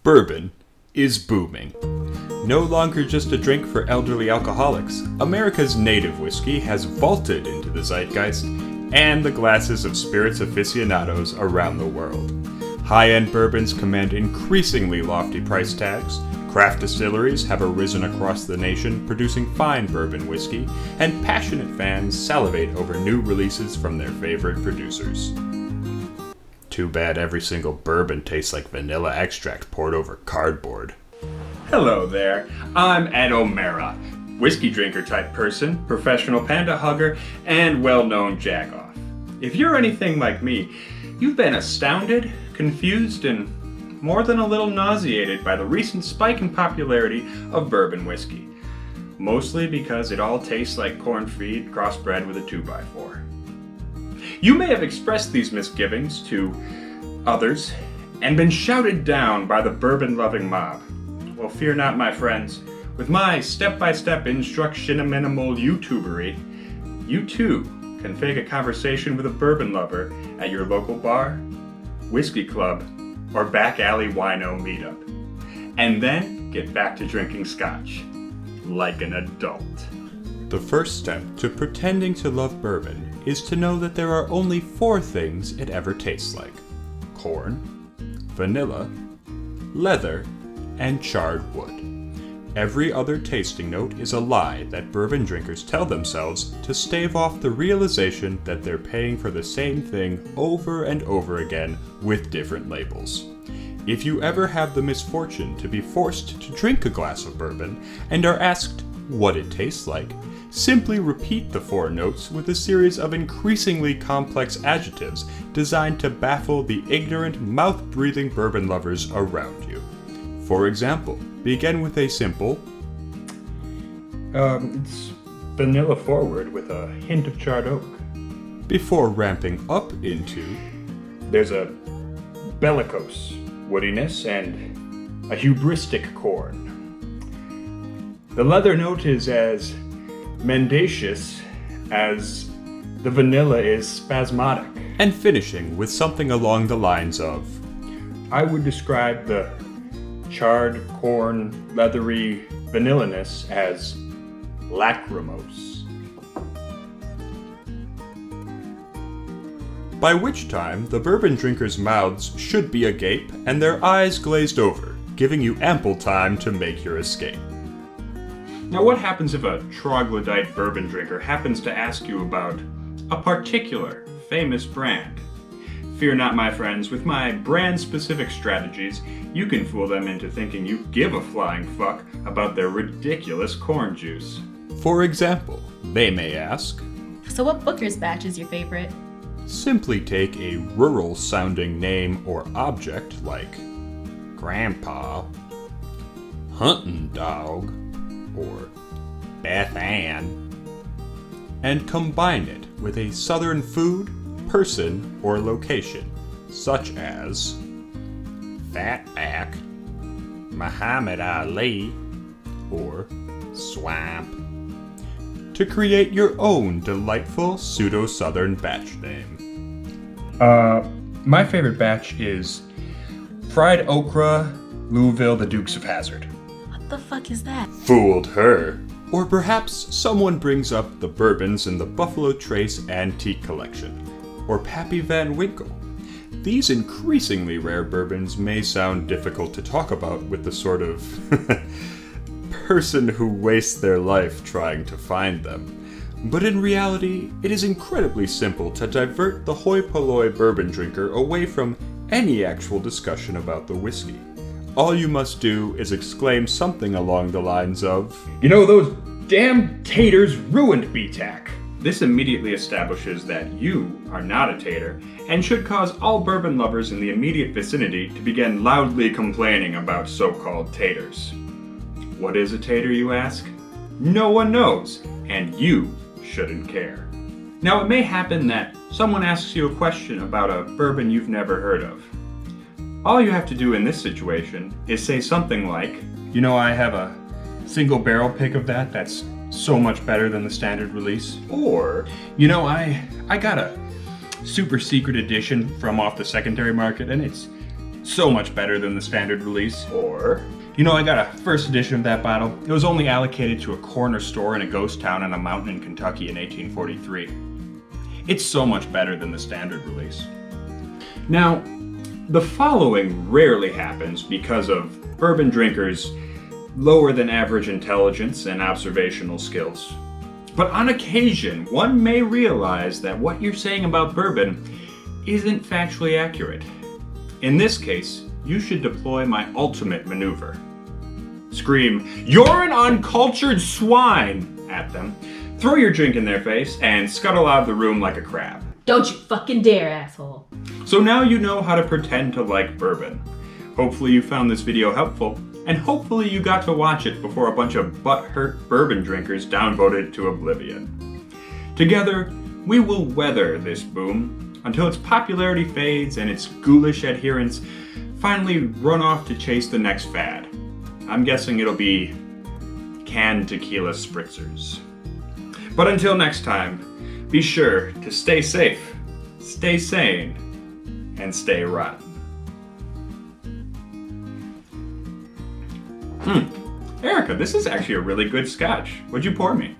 Bourbon is booming. No longer just a drink for elderly alcoholics, America's native whiskey has vaulted into the zeitgeist and the glasses of spirits aficionados around the world. High-end bourbons command increasingly lofty price tags, craft distilleries have arisen across the nation producing fine bourbon whiskey, and passionate fans salivate over new releases from their favorite producers. Too bad every single bourbon tastes like vanilla extract poured over cardboard. Hello there, I'm Ed O'Mara, whiskey drinker type person, professional panda hugger, and well-known jagoff. If you're anything like me, you've been astounded, confused, and more than a little nauseated by the recent spike in popularity of bourbon whiskey. Mostly because it all tastes like corn feed crossbred with a 2x4. You may have expressed these misgivings to others and been shouted down by the bourbon-loving mob. Well, fear not, my friends. With my step-by-step instruction-minimal YouTubery, you too can fake a conversation with a bourbon lover at your local bar, whiskey club, or back alley wino meetup. And then get back to drinking scotch like an adult. The first step to pretending to love bourbon is to know that there are only 4 things it ever tastes like: corn, vanilla, leather, and charred wood. Every other tasting note is a lie that bourbon drinkers tell themselves to stave off the realization that they're paying for the same thing over and over again with different labels. If you ever have the misfortune to be forced to drink a glass of bourbon and are asked what it tastes like, simply repeat the 4 notes with a series of increasingly complex adjectives designed to baffle the ignorant, mouth-breathing bourbon lovers around you. For example, begin with a simple, It's vanilla forward with a hint of charred oak. before ramping up into, There's a bellicose woodiness and a hubristic corn. The leather note is as mendacious as the vanilla is spasmodic. and finishing with something along the lines of, I would describe the charred corn, leathery vanilliness as lachrymose. by which time the bourbon drinkers' mouths should be agape and their eyes glazed over, giving you ample time to make your escape. Now, what happens if a troglodyte bourbon drinker happens to ask you about a particular famous brand? Fear not, my friends, with my brand-specific strategies, you can fool them into thinking you give a flying fuck about their ridiculous corn juice. For example, they may ask, So what Booker's batch is your favorite? simply take a rural-sounding name or object like Grandpa, Hunting Dog, or Beth Ann, and combine it with a southern food, person, or location, such as Fatback, Muhammad Ali, or Swamp, to create your own delightful pseudo-southern batch name. My favorite batch is Fried Okra, Louisville, the Dukes of Hazzard. What the fuck is that? Fooled her. Or perhaps someone brings up the bourbons in the Buffalo Trace Antique Collection, or Pappy Van Winkle. These increasingly rare bourbons may sound difficult to talk about with the sort of person who wastes their life trying to find them. But in reality, it is incredibly simple to divert the hoi polloi bourbon drinker away from any actual discussion about the whiskey. All you must do is exclaim something along the lines of, You know, those damn taters ruined BTAC. This immediately establishes that you are not a tater and should cause all bourbon lovers in the immediate vicinity to begin loudly complaining about so-called taters. What is a tater, you ask? No one knows, and you shouldn't care. Now, it may happen that someone asks you a question about a bourbon you've never heard of. All you have to do in this situation is say something like, You know, I have a single barrel pick of that's so much better than the standard release. Or, you know, I got a super secret edition from off the secondary market and it's so much better than the standard release. Or, you know, I got a first edition of that bottle. It was only allocated to a corner store in a ghost town on a mountain in Kentucky in 1843. It's so much better than the standard release. Now, the following rarely happens because of bourbon drinkers' lower than average intelligence and observational skills. But on occasion, one may realize that what you're saying about bourbon isn't factually accurate. In this case, you should deploy my ultimate maneuver. Scream, "You're an uncultured swine!" at them, throw your drink in their face, and scuttle out of the room like a crab. Don't you fucking dare, asshole. So now you know how to pretend to like bourbon. Hopefully you found this video helpful, and hopefully you got to watch it before a bunch of butthurt bourbon drinkers downvoted it to oblivion. Together, we will weather this boom until its popularity fades and its ghoulish adherents finally run off to chase the next fad. I'm guessing it'll be canned tequila spritzers. But until next time, be sure to stay safe, stay sane, and stay rotten. Erica, this is actually a really good scotch. What'd you pour me?